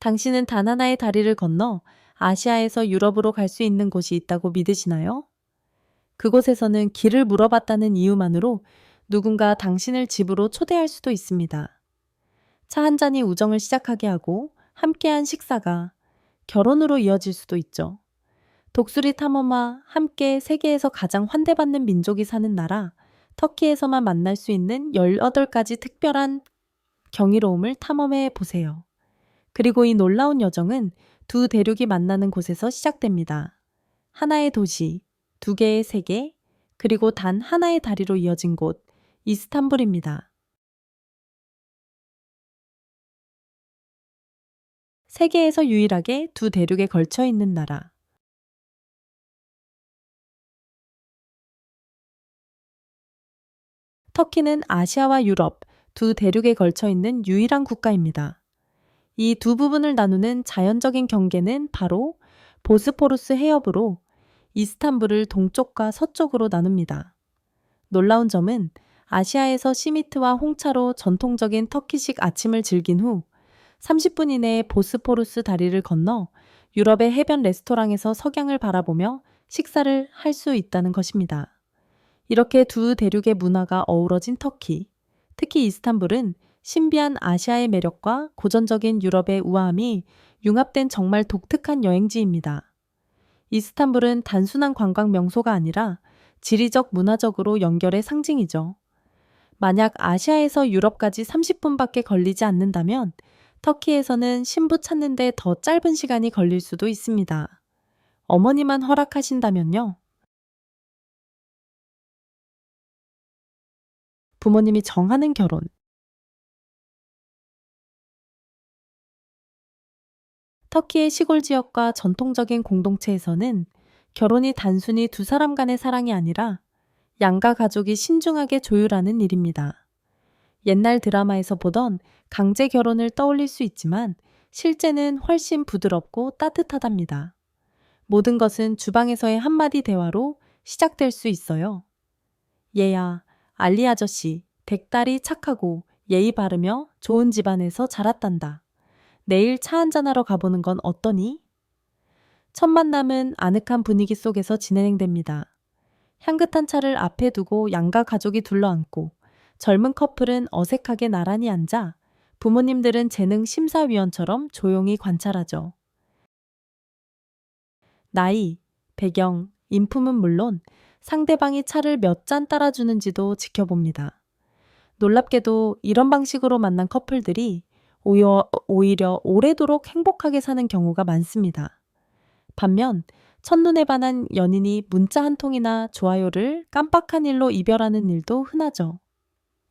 당신은 단 하나의 다리를 건너 아시아에서 유럽으로 갈 수 있는 곳이 있다고 믿으시나요? 그곳에서는 길을 물어봤다는 이유만으로 누군가 당신을 집으로 초대할 수도 있습니다. 차 한 잔이 우정을 시작하게 하고 함께한 식사가 결혼으로 이어질 수도 있죠. 독수리 탐험과 함께 세계에서 가장 환대받는 민족이 사는 나라, 터키에서만 만날 수 있는 18가지 특별한 경이로움을 탐험해 보세요. 그리고 이 놀라운 여정은 두 대륙이 만나는 곳에서 시작됩니다. 하나의 도시, 두 개의 세계, 그리고 단 하나의 다리로 이어진 곳, 이스탄불입니다. 세계에서 유일하게 두 대륙에 걸쳐 있는 나라. 터키는 아시아와 유럽 두 대륙에 걸쳐 있는 유일한 국가입니다. 이 두 부분을 나누는 자연적인 경계는 바로 보스포루스 해협으로 이스탄불을 동쪽과 서쪽으로 나눕니다. 놀라운 점은 아시아에서 시미트와 홍차로 전통적인 터키식 아침을 즐긴 후 30분 이내에 보스포루스 다리를 건너 유럽의 해변 레스토랑에서 석양을 바라보며 식사를 할 수 있다는 것입니다. 이렇게 두 대륙의 문화가 어우러진 터키, 특히 이스탄불은 신비한 아시아의 매력과 고전적인 유럽의 우아함이 융합된 정말 독특한 여행지입니다. 이스탄불은 단순한 관광 명소가 아니라 지리적 문화적으로 연결의 상징이죠. 만약 아시아에서 유럽까지 30분밖에 걸리지 않는다면 터키에서는 신부 찾는데 더 짧은 시간이 걸릴 수도 있습니다. 어머니만 허락하신다면요. 부모님이 정하는 결혼. 터키의 시골 지역과 전통적인 공동체에서는 결혼이 단순히 두 사람 간의 사랑이 아니라 양가 가족이 신중하게 조율하는 일입니다. 옛날 드라마에서 보던 강제 결혼을 떠올릴 수 있지만 실제는 훨씬 부드럽고 따뜻하답니다. 모든 것은 주방에서의 한마디 대화로 시작될 수 있어요. 얘야, 알리 아저씨, 댁딸이 착하고 예의 바르며 좋은 집안에서 자랐단다. 내일 차 한잔하러 가보는 건 어떠니? 첫 만남은 아늑한 분위기 속에서 진행됩니다. 향긋한 차를 앞에 두고 양가 가족이 둘러앉고 젊은 커플은 어색하게 나란히 앉아 부모님들은 재능 심사위원처럼 조용히 관찰하죠. 나이, 배경, 인품은 물론 상대방이 차를 몇 잔 따라주는지도 지켜봅니다. 놀랍게도 이런 방식으로 만난 커플들이 오히려 오래도록 행복하게 사는 경우가 많습니다. 반면 첫눈에 반한 연인이 문자 한 통이나 좋아요를 깜빡한 일로 이별하는 일도 흔하죠.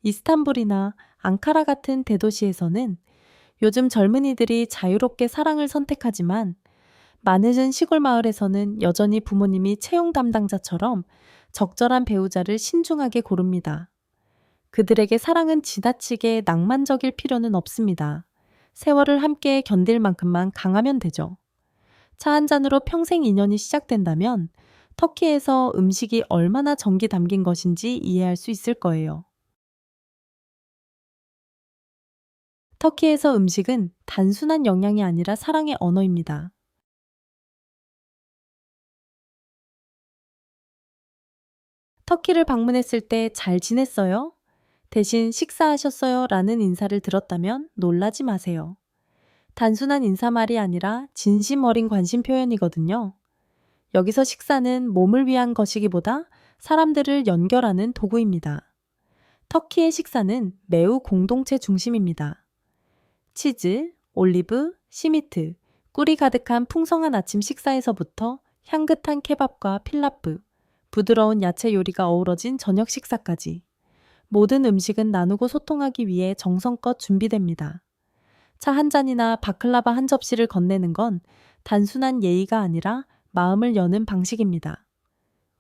이스탄불이나 앙카라 같은 대도시에서는 요즘 젊은이들이 자유롭게 사랑을 선택하지만 많은 시골 마을에서는 여전히 부모님이 채용 담당자처럼 적절한 배우자를 신중하게 고릅니다. 그들에게 사랑은 지나치게 낭만적일 필요는 없습니다. 세월을 함께 견딜 만큼만 강하면 되죠. 차 한 잔으로 평생 인연이 시작된다면 터키에서 음식이 얼마나 정기 담긴 것인지 이해할 수 있을 거예요. 터키에서 음식은 단순한 영양이 아니라 사랑의 언어입니다. 터키를 방문했을 때 잘 지냈어요? 대신 식사하셨어요? 라는 인사를 들었다면 놀라지 마세요. 단순한 인사말이 아니라 진심 어린 관심 표현이거든요. 여기서 식사는 몸을 위한 것이기보다 사람들을 연결하는 도구입니다. 터키의 식사는 매우 공동체 중심입니다. 치즈, 올리브, 시미트, 꿀이 가득한 풍성한 아침 식사에서부터 향긋한 케밥과 필라프, 부드러운 야채 요리가 어우러진 저녁 식사까지 모든 음식은 나누고 소통하기 위해 정성껏 준비됩니다. 차 한 잔이나 바클라바 한 접시를 건네는 건 단순한 예의가 아니라 마음을 여는 방식입니다.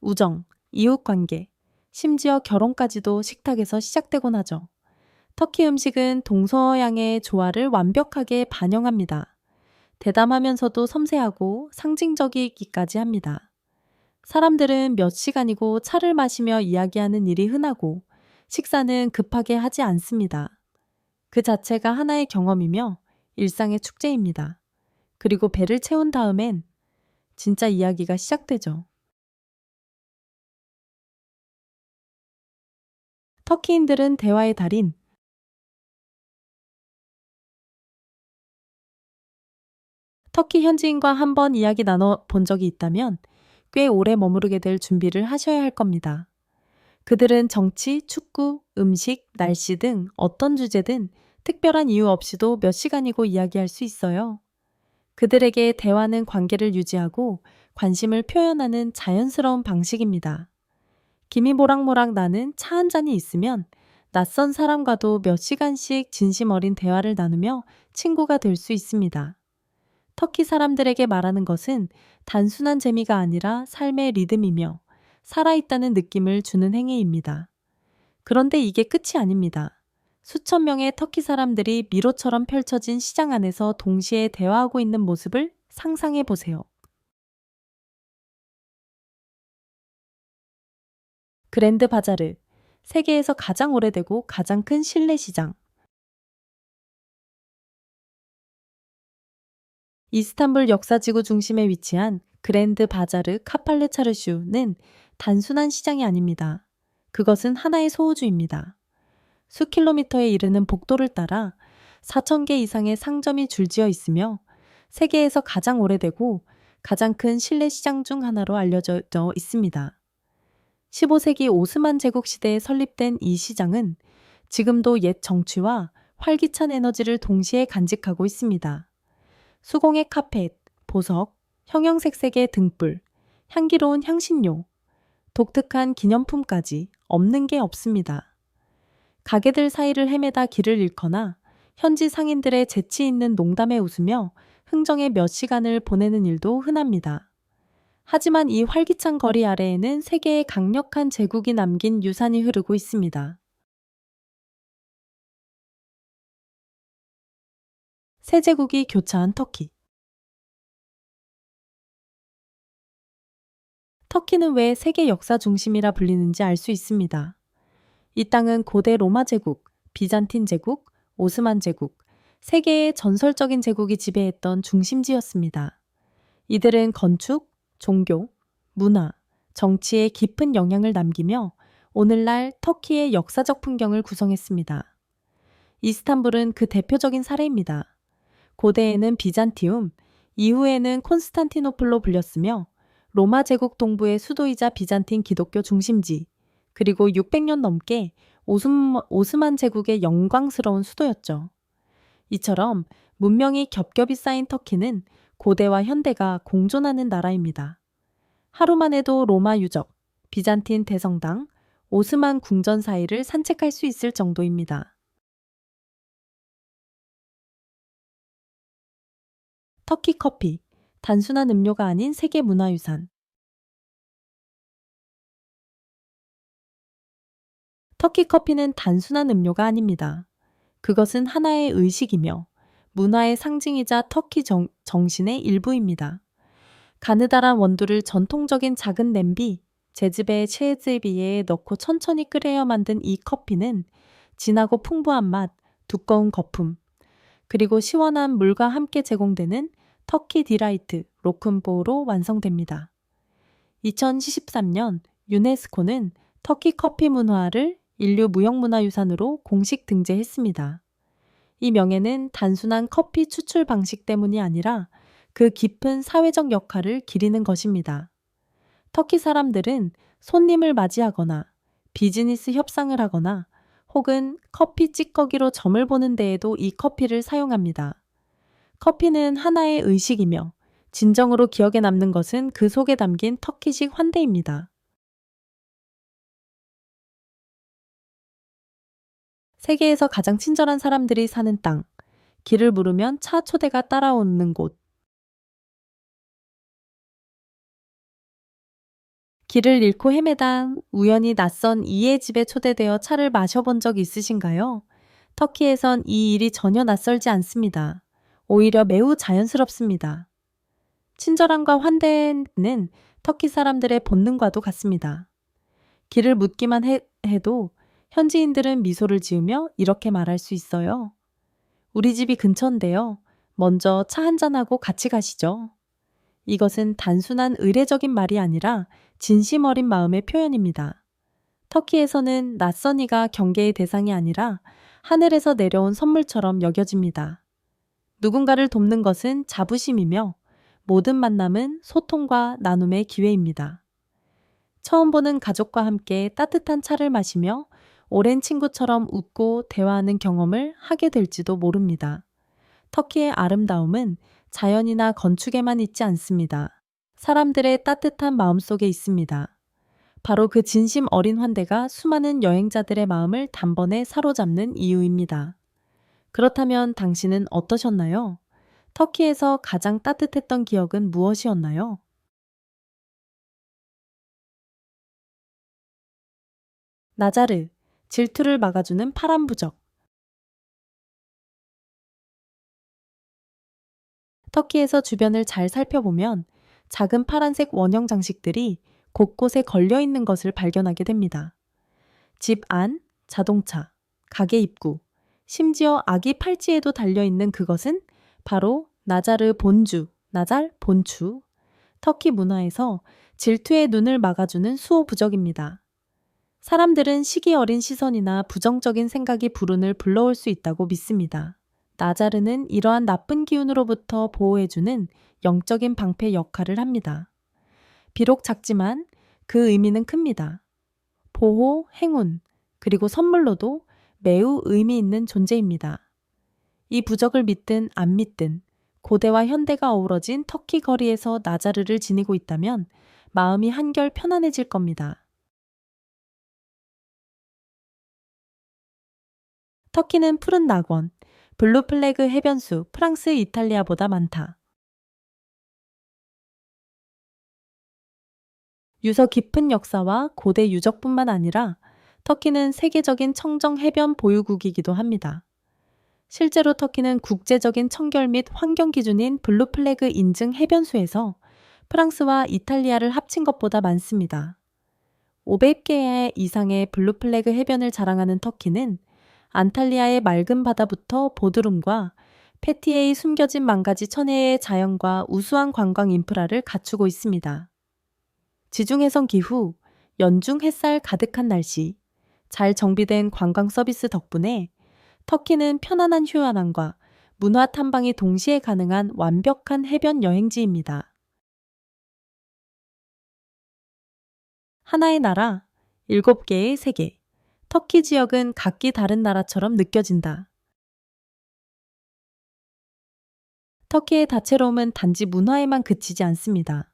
우정, 이웃관계, 심지어 결혼까지도 식탁에서 시작되곤 하죠. 터키 음식은 동서양의 조화를 완벽하게 반영합니다. 대담하면서도 섬세하고 상징적이기까지 합니다. 사람들은 몇 시간이고 차를 마시며 이야기하는 일이 흔하고 식사는 급하게 하지 않습니다. 그 자체가 하나의 경험이며 일상의 축제입니다. 그리고 배를 채운 다음엔 진짜 이야기가 시작되죠. 터키인들은 대화의 달인, 터키 현지인과 한번 이야기 나눠 본 적이 있다면 꽤 오래 머무르게 될 준비를 하셔야 할 겁니다. 그들은 정치, 축구, 음식, 날씨 등 어떤 주제든 특별한 이유 없이도 몇 시간이고 이야기할 수 있어요. 그들에게 대화는 관계를 유지하고 관심을 표현하는 자연스러운 방식입니다. 김이 모락모락 나는 차 한 잔이 있으면 낯선 사람과도 몇 시간씩 진심 어린 대화를 나누며 친구가 될 수 있습니다. 터키 사람들에게 말하는 것은 단순한 재미가 아니라 삶의 리듬이며 살아있다는 느낌을 주는 행위입니다. 그런데 이게 끝이 아닙니다. 수천 명의 터키 사람들이 미로처럼 펼쳐진 시장 안에서 동시에 대화하고 있는 모습을 상상해 보세요. 그랜드 바자르, 세계에서 가장 오래되고 가장 큰 실내 시장. 이스탄불 역사지구 중심에 위치한 그랜드 바자르 카팔르 차르슈는 단순한 시장이 아닙니다. 그것은 하나의 소우주입니다. 수킬로미터에 이르는 복도를 따라 4,000개 이상의 상점이 줄지어 있으며 세계에서 가장 오래되고 가장 큰 실내 시장 중 하나로 알려져 있습니다. 15세기 오스만 제국 시대에 설립된 이 시장은 지금도 옛 정취와 활기찬 에너지를 동시에 간직하고 있습니다. 수공예 카펫, 보석, 형형색색의 등불, 향기로운 향신료, 독특한 기념품까지 없는 게 없습니다. 가게들 사이를 헤매다 길을 잃거나 현지 상인들의 재치 있는 농담에 웃으며 흥정의 몇 시간을 보내는 일도 흔합니다. 하지만 이 활기찬 거리 아래에는 세계의 강력한 제국이 남긴 유산이 흐르고 있습니다. 새 제국이 교차한 터키. 터키는 왜 세계 역사 중심이라 불리는지 알 수 있습니다. 이 땅은 고대 로마 제국, 비잔틴 제국, 오스만 제국, 세계의 전설적인 제국이 지배했던 중심지였습니다. 이들은 건축, 종교, 문화, 정치에 깊은 영향을 남기며 오늘날 터키의 역사적 풍경을 구성했습니다. 이스탄불은 그 대표적인 사례입니다. 고대에는 비잔티움, 이후에는 콘스탄티노플로 불렸으며 로마 제국 동부의 수도이자 비잔틴 기독교 중심지, 그리고 600년 넘게 오스만 제국의 영광스러운 수도였죠. 이처럼 문명이 겹겹이 쌓인 터키는 고대와 현대가 공존하는 나라입니다. 하루만 해도 로마 유적, 비잔틴 대성당, 오스만 궁전 사이를 산책할 수 있을 정도입니다. 터키 커피, 단순한 음료가 아닌 세계 문화유산. 터키 커피는 단순한 음료가 아닙니다. 그것은 하나의 의식이며 문화의 상징이자 터키 정신의 일부입니다. 가느다란 원두를 전통적인 작은 냄비, 제즈베 체즈비에 넣고 천천히 끓여 만든 이 커피는 진하고 풍부한 맛, 두꺼운 거품, 그리고 시원한 물과 함께 제공되는 터키 디라이트, 로큰보로 완성됩니다. 2013년 유네스코는 터키 커피 문화를 인류 무형문화유산으로 공식 등재했습니다. 이 명예는 단순한 커피 추출 방식 때문이 아니라 그 깊은 사회적 역할을 기리는 것입니다. 터키 사람들은 손님을 맞이하거나 비즈니스 협상을 하거나 혹은 커피 찌꺼기로 점을 보는 데에도 이 커피를 사용합니다. 커피는 하나의 의식이며 진정으로 기억에 남는 것은 그 속에 담긴 터키식 환대입니다. 세계에서 가장 친절한 사람들이 사는 땅, 길을 물으면 차 초대가 따라오는 곳. 길을 잃고 헤매다 우연히 낯선 이의 집에 초대되어 차를 마셔본 적 있으신가요? 터키에선 이 일이 전혀 낯설지 않습니다. 오히려 매우 자연스럽습니다. 친절함과 환대는 터키 사람들의 본능과도 같습니다. 길을 묻기만 해도 현지인들은 미소를 지으며 이렇게 말할 수 있어요. 우리 집이 근처인데요. 먼저 차 한잔하고 같이 가시죠. 이것은 단순한 의례적인 말이 아니라 진심 어린 마음의 표현입니다. 터키에서는 낯선 이가 경계의 대상이 아니라 하늘에서 내려온 선물처럼 여겨집니다. 누군가를 돕는 것은 자부심이며 모든 만남은 소통과 나눔의 기회입니다. 처음 보는 가족과 함께 따뜻한 차를 마시며 오랜 친구처럼 웃고 대화하는 경험을 하게 될지도 모릅니다. 터키의 아름다움은 자연이나 건축에만 있지 않습니다. 사람들의 따뜻한 마음 속에 있습니다. 바로 그 진심 어린 환대가 수많은 여행자들의 마음을 단번에 사로잡는 이유입니다. 그렇다면 당신은 어떠셨나요? 터키에서 가장 따뜻했던 기억은 무엇이었나요? 나자르, 질투를 막아주는 파란 부적. 터키에서 주변을 잘 살펴보면 작은 파란색 원형 장식들이 곳곳에 걸려 있는 것을 발견하게 됩니다. 집 안, 자동차, 가게 입구, 심지어 아기 팔찌에도 달려 있는 그것은 바로 나자르 본주, 나잘 본추. 터키 문화에서 질투의 눈을 막아주는 수호 부적입니다. 사람들은 시기 어린 시선이나 부정적인 생각이 불운을 불러올 수 있다고 믿습니다. 나자르는 이러한 나쁜 기운으로부터 보호해주는 영적인 방패 역할을 합니다. 비록 작지만 그 의미는 큽니다. 보호, 행운, 그리고 선물로도 매우 의미 있는 존재입니다. 이 부적을 믿든 안 믿든 고대와 현대가 어우러진 터키 거리에서 나자르를 지니고 있다면 마음이 한결 편안해질 겁니다. 터키는 푸른 낙원, 블루 플래그 해변수, 프랑스, 이탈리아보다 많다. 유서 깊은 역사와 고대 유적뿐만 아니라 터키는 세계적인 청정 해변 보유국이기도 합니다. 실제로 터키는 국제적인 청결 및 환경 기준인 블루 플래그 인증 해변수에서 프랑스와 이탈리아를 합친 것보다 많습니다. 500개 이상의 블루 플래그 해변을 자랑하는 터키는 안탈리아의 맑은 바다부터 보드룸과 페티에의 숨겨진 만가지 천혜의 자연과 우수한 관광 인프라를 갖추고 있습니다. 지중해성 기후, 연중 햇살 가득한 날씨, 잘 정비된 관광 서비스 덕분에 터키는 편안한 휴양함과 문화 탐방이 동시에 가능한 완벽한 해변 여행지입니다. 하나의 나라, 7개의 세계. 터키 지역은 각기 다른 나라처럼 느껴진다. 터키의 다채로움은 단지 문화에만 그치지 않습니다.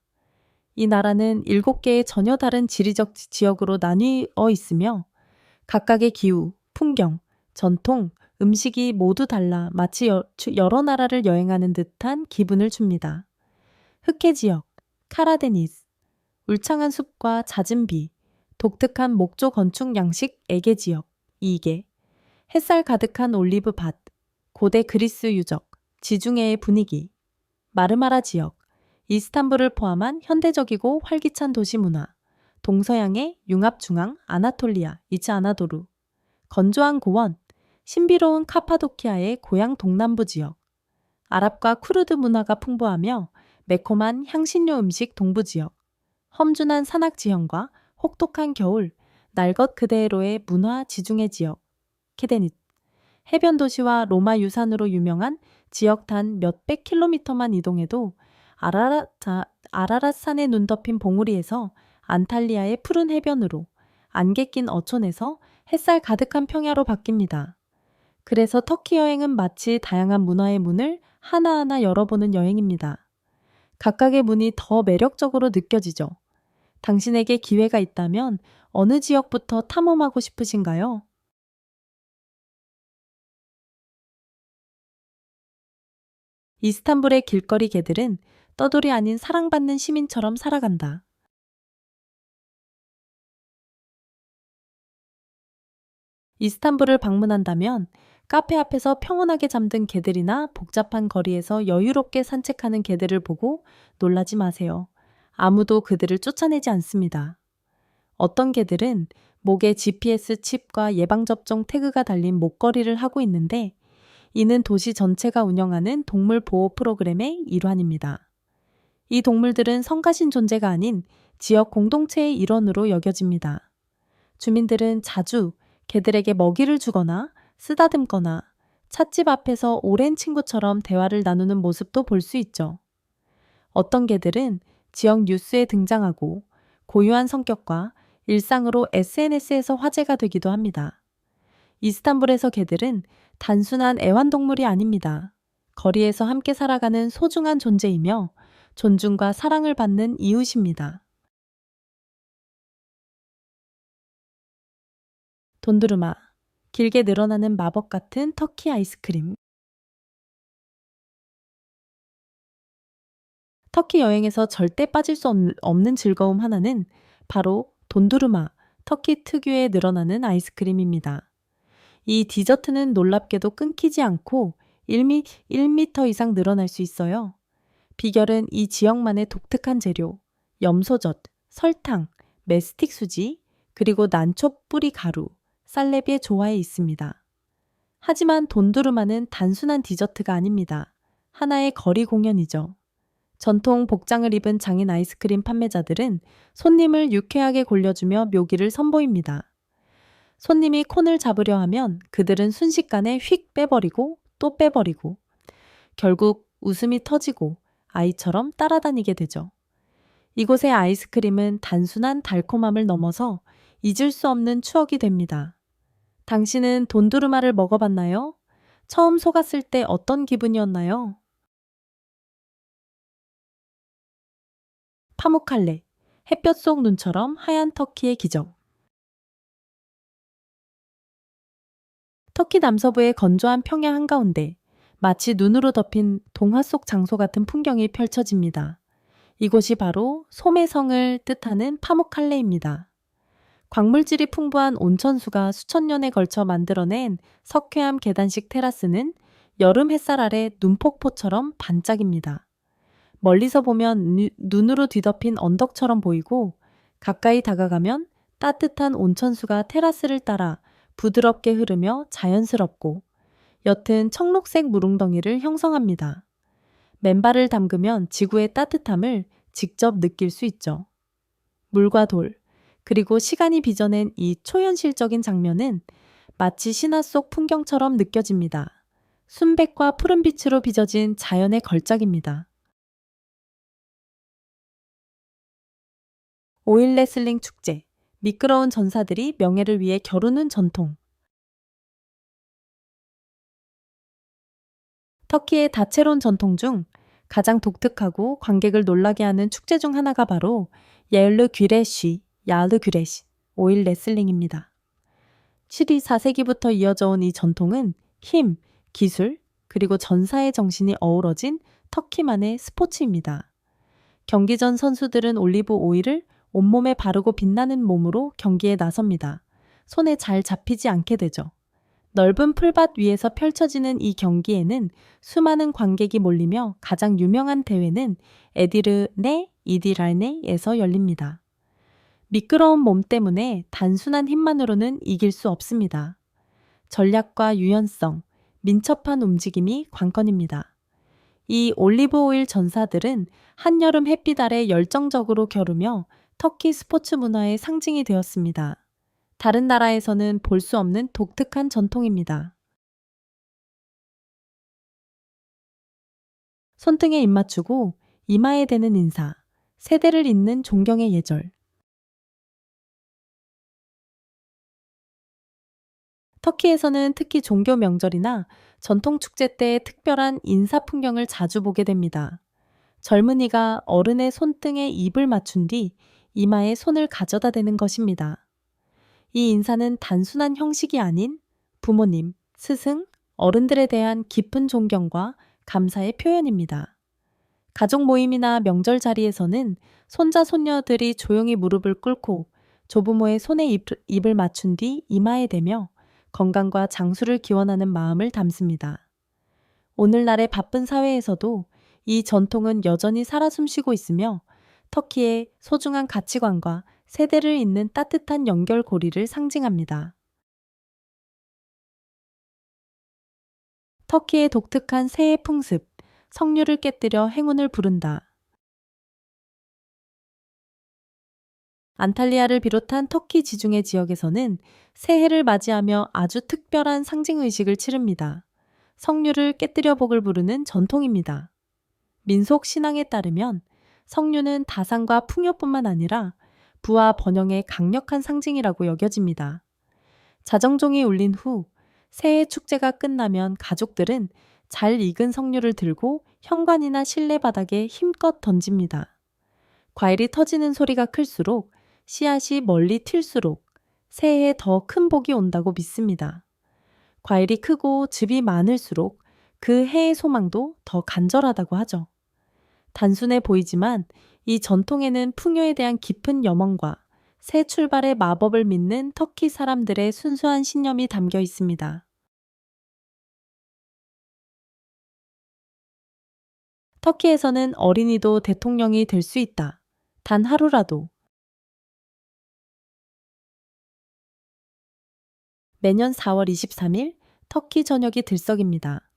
이 나라는 7개의 전혀 다른 지리적 지역으로 나뉘어 있으며 각각의 기후, 풍경, 전통, 음식이 모두 달라 마치 여러 나라를 여행하는 듯한 기분을 줍니다. 흑해 지역, 카라데니스, 울창한 숲과 잦은 비, 독특한 목조 건축 양식 에게 지역, 이게, 햇살 가득한 올리브 밭, 고대 그리스 유적, 지중해의 분위기, 마르마라 지역, 이스탄불을 포함한 현대적이고 활기찬 도시 문화, 동서양의 융합중앙 아나톨리아, 이츠 아나도루, 건조한 고원, 신비로운 카파도키아의 고향 동남부 지역, 아랍과 쿠르드 문화가 풍부하며 매콤한 향신료 음식 동부 지역, 험준한 산악 지형과 혹독한 겨울, 날 것 그대로의 문화 지중해 지역, 케데닛, 해변 도시와 로마 유산으로 유명한 지역 단 몇백 킬로미터만 이동해도 아라랏산에 눈 덮인 봉우리에서 안탈리아의 푸른 해변으로, 안개 낀 어촌에서 햇살 가득한 평야로 바뀝니다. 그래서 터키 여행은 마치 다양한 문화의 문을 하나하나 열어보는 여행입니다. 각각의 문이 더 매력적으로 느껴지죠. 당신에게 기회가 있다면 어느 지역부터 탐험하고 싶으신가요? 이스탄불의 길거리 개들은 떠돌이 아닌 사랑받는 시민처럼 살아간다. 이스탄불을 방문한다면 카페 앞에서 평온하게 잠든 개들이나 복잡한 거리에서 여유롭게 산책하는 개들을 보고 놀라지 마세요. 아무도 그들을 쫓아내지 않습니다. 어떤 개들은 목에 GPS 칩과 예방접종 태그가 달린 목걸이를 하고 있는데 이는 도시 전체가 운영하는 동물 보호 프로그램의 일환입니다. 이 동물들은 성가신 존재가 아닌 지역 공동체의 일원으로 여겨집니다. 주민들은 자주 개들에게 먹이를 주거나 쓰다듬거나 찻집 앞에서 오랜 친구처럼 대화를 나누는 모습도 볼 수 있죠. 어떤 개들은 지역 뉴스에 등장하고 고유한 성격과 일상으로 SNS에서 화제가 되기도 합니다. 이스탄불에서 개들은 단순한 애완동물이 아닙니다. 거리에서 함께 살아가는 소중한 존재이며 존중과 사랑을 받는 이웃입니다. 돈두르마, 길게 늘어나는 마법 같은 터키 아이스크림. 터키 여행에서 절대 빠질 수 없는 즐거움 하나는 바로 돈두르마, 터키 특유의 늘어나는 아이스크림입니다. 이 디저트는 놀랍게도 끊기지 않고 1m 이상 늘어날 수 있어요. 비결은 이 지역만의 독특한 재료, 염소젓, 설탕, 메스틱 수지, 그리고 난초 뿌리 가루, 살레비의 조화에 있습니다. 하지만 돈두르마는 단순한 디저트가 아닙니다. 하나의 거리 공연이죠. 전통 복장을 입은 장인 아이스크림 판매자들은 손님을 유쾌하게 골려주며 묘기를 선보입니다. 손님이 콘을 잡으려 하면 그들은 순식간에 휙 빼버리고 또 빼버리고 결국 웃음이 터지고 아이처럼 따라다니게 되죠. 이곳의 아이스크림은 단순한 달콤함을 넘어서 잊을 수 없는 추억이 됩니다. 당신은 돈두르마를 먹어봤나요? 처음 속았을 때 어떤 기분이었나요? 파묵칼레, 햇볕 속 눈처럼 하얀 터키의 기적. 터키 남서부의 건조한 평야 한가운데 마치 눈으로 덮인 동화 속 장소 같은 풍경이 펼쳐집니다. 이곳이 바로 소매성을 뜻하는 파묵칼레입니다. 광물질이 풍부한 온천수가 수천 년에 걸쳐 만들어낸 석회암 계단식 테라스는 여름 햇살 아래 눈폭포처럼 반짝입니다. 멀리서 보면 눈으로 뒤덮인 언덕처럼 보이고 가까이 다가가면 따뜻한 온천수가 테라스를 따라 부드럽게 흐르며 자연스럽고 옅은 청록색 물웅덩이를 형성합니다. 맨발을 담그면 지구의 따뜻함을 직접 느낄 수 있죠. 물과 돌, 그리고 시간이 빚어낸 이 초현실적인 장면은 마치 신화 속 풍경처럼 느껴집니다. 순백과 푸른빛으로 빚어진 자연의 걸작입니다. 오일 레슬링 축제, 미끄러운 전사들이 명예를 위해 겨루는 전통. 터키의 다채로운 전통 중 가장 독특하고 관객을 놀라게 하는 축제 중 하나가 바로 야르 güreş, 오일 레슬링입니다. 14세기부터 이어져 온 이 전통은 힘, 기술, 그리고 전사의 정신이 어우러진 터키만의 스포츠입니다. 경기 전 선수들은 올리브 오일을 온몸에 바르고 빛나는 몸으로 경기에 나섭니다. 손에 잘 잡히지 않게 되죠. 넓은 풀밭 위에서 펼쳐지는 이 경기에는 수많은 관객이 몰리며 가장 유명한 대회는 에디르네 이디랄네에서 열립니다. 미끄러운 몸 때문에 단순한 힘만으로는 이길 수 없습니다. 전략과 유연성, 민첩한 움직임이 관건입니다. 이 올리브 오일 전사들은 한여름 햇빛 아래 열정적으로 겨루며 터키 스포츠 문화의 상징이 되었습니다. 다른 나라에서는 볼 수 없는 독특한 전통입니다. 손등에 입 맞추고 이마에 대는 인사, 세대를 잇는 존경의 예절. 터키에서는 특히 종교 명절이나 전통 축제 때 특별한 인사 풍경을 자주 보게 됩니다. 젊은이가 어른의 손등에 입을 맞춘 뒤 이마에 손을 가져다 대는 것입니다. 이 인사는 단순한 형식이 아닌 부모님, 스승, 어른들에 대한 깊은 존경과 감사의 표현입니다. 가족 모임이나 명절 자리에서는 손자, 손녀들이 조용히 무릎을 꿇고 조부모의 손에 입을 맞춘 뒤 이마에 대며 건강과 장수를 기원하는 마음을 담습니다. 오늘날의 바쁜 사회에서도 이 전통은 여전히 살아 숨쉬고 있으며 터키의 소중한 가치관과 세대를 잇는 따뜻한 연결고리를 상징합니다. 터키의 독특한 새해 풍습, 성류를 깨뜨려 행운을 부른다. 안탈리아를 비롯한 터키 지중해 지역에서는 새해를 맞이하며 아주 특별한 상징 의식을 치릅니다. 성류를 깨뜨려 복을 부르는 전통입니다. 민속 신앙에 따르면 성류는 다산과 풍요뿐만 아니라 부와 번영의 강력한 상징이라고 여겨집니다. 자정종이 울린 후 새해 축제가 끝나면 가족들은 잘 익은 성류를 들고 현관이나 실내 바닥에 힘껏 던집니다. 과일이 터지는 소리가 클수록 씨앗이 멀리 튈수록 새해에 더 큰 복이 온다고 믿습니다. 과일이 크고 즙이 많을수록 그 해의 소망도 더 간절하다고 하죠. 단순해 보이지만 이 전통에는 풍요에 대한 깊은 염원과 새 출발의 마법을 믿는 터키 사람들의 순수한 신념이 담겨 있습니다. 터키에서는 어린이도 대통령이 될 수 있다. 단 하루라도. 매년 4월 23일 터키 전역이 들썩입니다.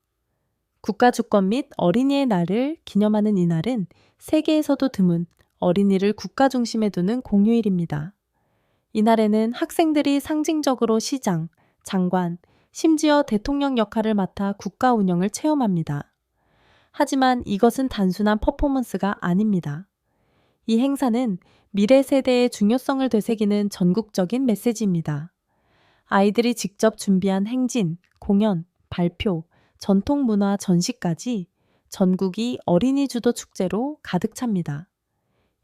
국가주권 및 어린이의 날을 기념하는 이날은 세계에서도 드문 어린이를 국가 중심에 두는 공휴일입니다. 이날에는 학생들이 상징적으로 시장, 장관, 심지어 대통령 역할을 맡아 국가 운영을 체험합니다. 하지만 이것은 단순한 퍼포먼스가 아닙니다. 이 행사는 미래 세대의 중요성을 되새기는 전국적인 메시지입니다. 아이들이 직접 준비한 행진, 공연, 발표, 전통 문화 전시까지 전국이 어린이 주도 축제로 가득 찹니다.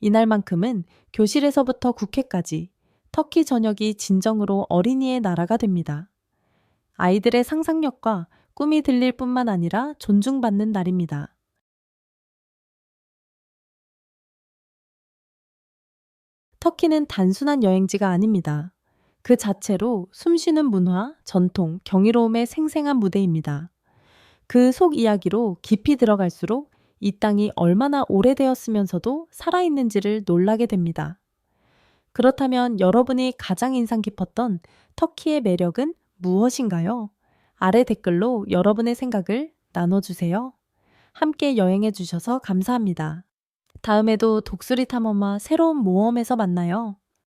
이날만큼은 교실에서부터 국회까지 터키 전역이 진정으로 어린이의 나라가 됩니다. 아이들의 상상력과 꿈이 들릴 뿐만 아니라 존중받는 날입니다. 터키는 단순한 여행지가 아닙니다. 그 자체로 숨쉬는 문화, 전통, 경이로움의 생생한 무대입니다. 그 속 이야기로 깊이 들어갈수록 이 땅이 얼마나 오래되었으면서도 살아있는지를 놀라게 됩니다. 그렇다면 여러분이 가장 인상 깊었던 터키의 매력은 무엇인가요? 아래 댓글로 여러분의 생각을 나눠주세요. 함께 여행해 주셔서 감사합니다. 다음에도 독수리 탐험과 새로운 모험에서 만나요.